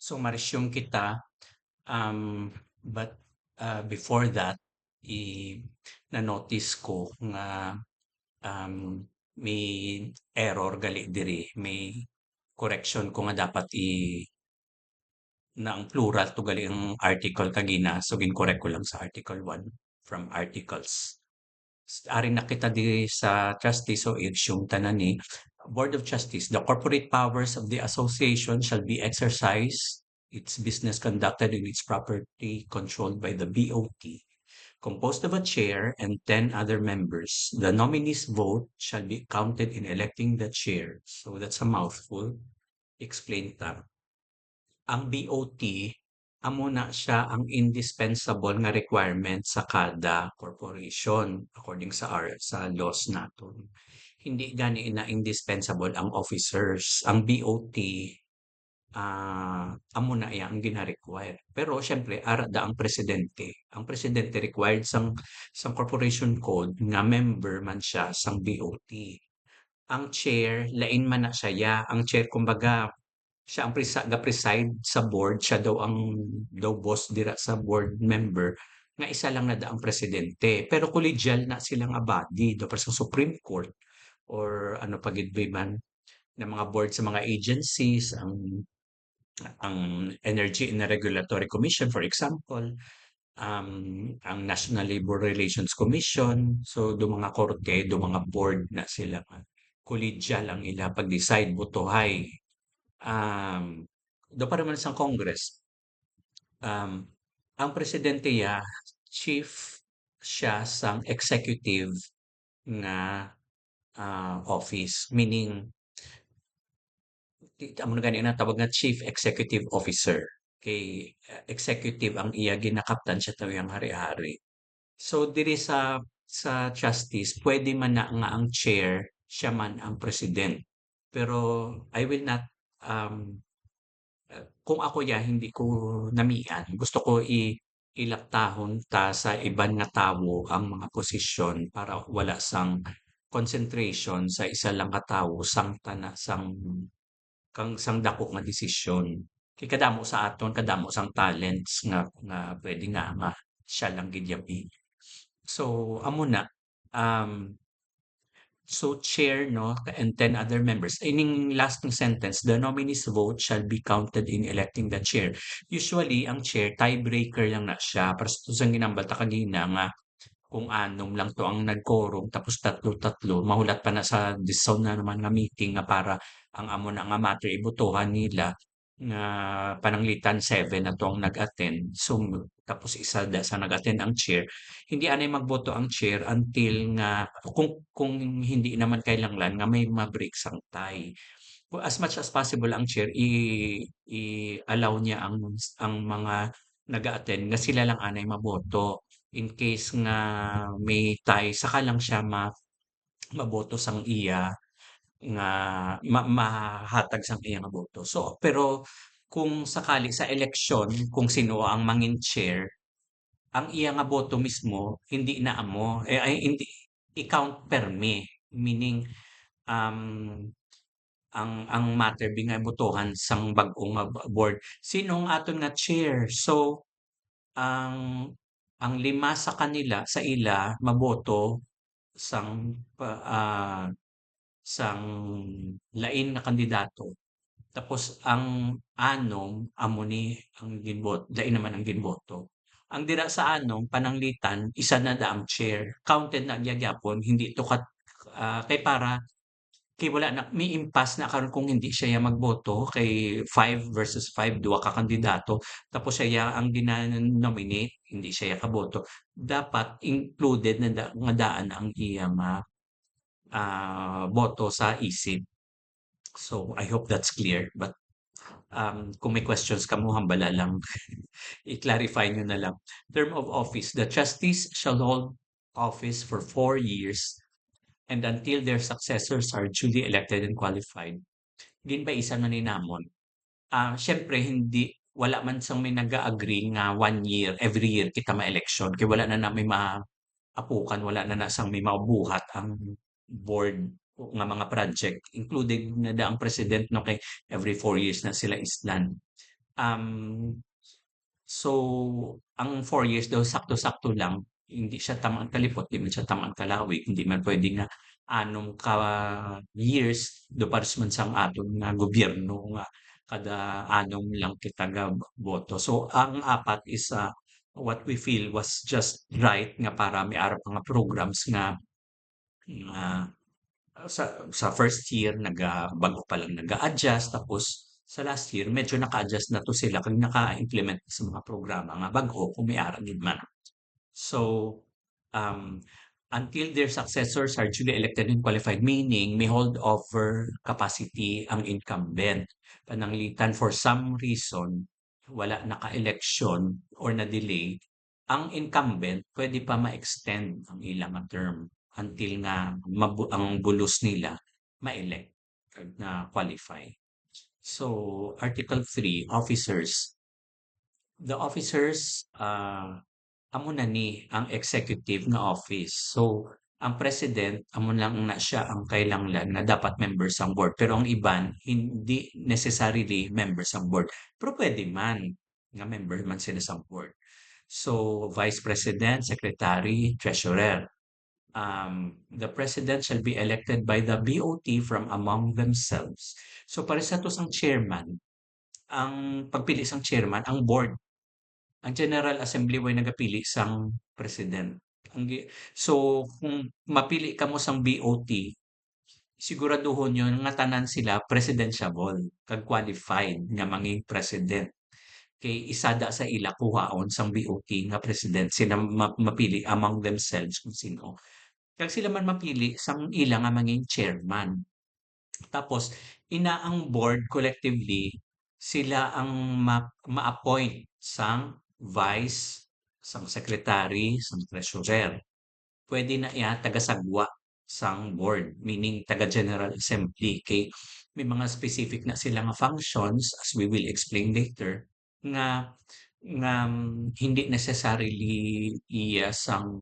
So ma-resume kita, but before that, i na-notice ko nga may error gali diri, may correction ko nga dapat na ang plural to gali ang article kagina, so gin-correct ko lang sa Article 1 from articles. Ari na kita diri sa trustees, so i-resume tanan ni Board of Trustees. The corporate powers of the association shall be exercised, its business conducted and its property controlled by the BOT, composed of a chair and 10 other members. The nominees' vote shall be counted in electing the chair. So that's a mouthful. Explain ta. Ang BOT, amo na siya ang indispensable nga requirement sa kada corporation according sa laws naton. Hindi gani na indispensable ang officers. Ang BOT, amo na iya ang gina-require. Pero siyempre ara da ang presidente. Ang presidente required sang corporation code nga member man siya sang BOT. Ang chair lain man na siya. Ang chair kumbaga siya ang ga-preside sa board, siya daw boss dira sa board member nga isa lang na ang presidente. Pero collegial na silang a body do para sa Supreme Court or ano pa gid man na mga board sa mga agencies, ang Energy and Regulatory Commission for example, ang National Labor Relations Commission, so do mga korte, do mga board na sila nga collegial ang ila pag-decide butohay. Do pa naman sa Congress, um, ang presidente ya chief siya sang executive nga office, meaning amo na gani na tawag nga chief executive officer. Kay executive ang iya ginakaptan siya tawag hari-hari. So diri sa trustees, pwede man na nga ang chair siya man ang president. Pero I will not kung ako ya hindi ko namian, gusto ko ilaktahon ta sa iban nga tawo ang mga posisyon para wala sang concentration sa isa lang ka tawo sang tana sang dako nga desisyon. Kay kadamo sa aton, kadamo sang talents nga pwede nga siya lang gid yapi. So amo na, um, so chair, no, and 10 other members. Ining last ng sentence, the nominee's vote shall be counted in electing the chair. Usually, ang chair, tiebreaker lang na siya. Para sa ginambal ta kanina nga, kung anom lang to ang nag-quorum, tapos tatlo-tatlo, mahulat pa na sa dissolve na naman nga meeting nga para ang amo na nga matter ibotohan nila nga pananglitan 7 na to ang nag-attend. So, tapos isa sa nag-attend ang chair. Hindi anay magboto ang chair until nga kung hindi naman kailangan nga may ma-break sang tie. As much as possible ang chair i-allow niya ang mga nag-a-attend nga sila lang anay maboto. In case nga may tie, saka lang siya maboto sang iya nga mahatag sang iya nga boto. So, pero kung sakali sa eleksyon, kung sino ang mangin chair, ang iya nga boto mismo hindi na amo, ay hindi i-count permi, meaning um, ang matter bi nga botohan sang bag-o nga board. Sino ang aton nga chair? So ang ang lima sa kanila sa ila maboto sang sang lain nga kandidato. Tapos ang anom amo ni ang lain naman ang ginboto. Ang dira sa anom pananglitan isa na da ang chair. Counted na gyapon hindi to kay para kay wala na may impasse na karon kung hindi siya magboto kay 5 versus 5 duwa ka kandidato tapos siya ang gina-nominate hindi siya kaboto. Dapat included na nga daan ang iya boto sa isip. So I hope that's clear. But kung may questions ka mo, hambala lang. I-clarify nyo na lang. Term of office. The trustees shall hold office for 4 years and until their successors are duly elected and qualified. Ginbaisa na ni namon. Siyempre, wala man sang may nag-agree nga 1 year, every year kita ma-election. Kaya wala na namin maapukan, wala na sang may mabuhat ang board nga mga project. Included na ang president no kay every 4 years na sila islan. Um, so, ang 4 years daw sakto-sakto lang, hindi siya tamaan kalipot, di man siya tamaan kalawig, hindi man puwedeng nga 6 ka years pares man sang aton nga gobyerno nga kada 6 lang kita boto. So, ang apat is, what we feel was just right nga para may arap mga programs nga sa first year bago pa lang nag-a-adjust tapos sa last year medyo naka-adjust na 'to sila kag naka-implement sa mga programa nga bag-o kung may ara gid man. So, um, until their successors are duly elected and qualified, meaning may holdover capacity ang incumbent. Pananglitan for some reason, wala naka-eleksyon or na-delay, ang incumbent pwede pa ma-extend ang ilang nga term until nga ang bulos nila ma-elect kag na-qualify. So, Article 3, officers. The officers, amo na ni ang executive nga office. So, ang president, amo lang na siya ang kailangan na dapat members ang board. Pero ang iban, hindi necessarily members ang board. Pero pwede man nga member man sila sa board. So, vice president, secretary, treasurer. The president shall be elected by the BOT from among themselves. So, para sa to sang chairman, ang pagpili sang chairman, ang board ang General Assembly way nagapili sang president. So, kung mapili ka mo sang BOT, siguraduhon yun nga tanan sila presidentiable, kag qualified nga manging president. Kay isada sa ila kuhaon sang BOT nga president, sila mapili among themselves kung sino. Kag sila man mapili sang ila nga manging chairman. Tapos, ang board collectively, sila ang ma-appoint sang vice, sang secretary, sang treasurer. Pwede na iya taga-sagwa sang board, meaning taga-General Assembly. Kay may mga specific na sila nga functions, as we will explain later, nga hindi necessarily iya sang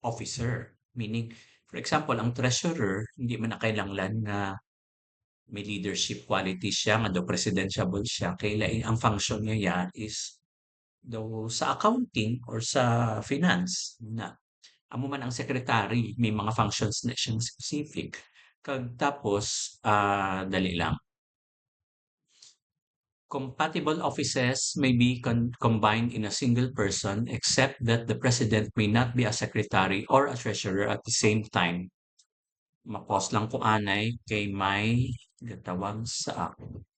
officer. Meaning, for example, ang treasurer, hindi man na kailangan nga may leadership quality siya nga daw presidentiable siya kay lain ang function niya yan is daw sa accounting or sa finance na amo man ang secretary may mga functions na siyang specific kag tapos dali lang compatible offices may be combined in a single person except that the president may not be a secretary or a treasurer at the same time. Ma-pause lang ko anay kay may gatawag sa akin.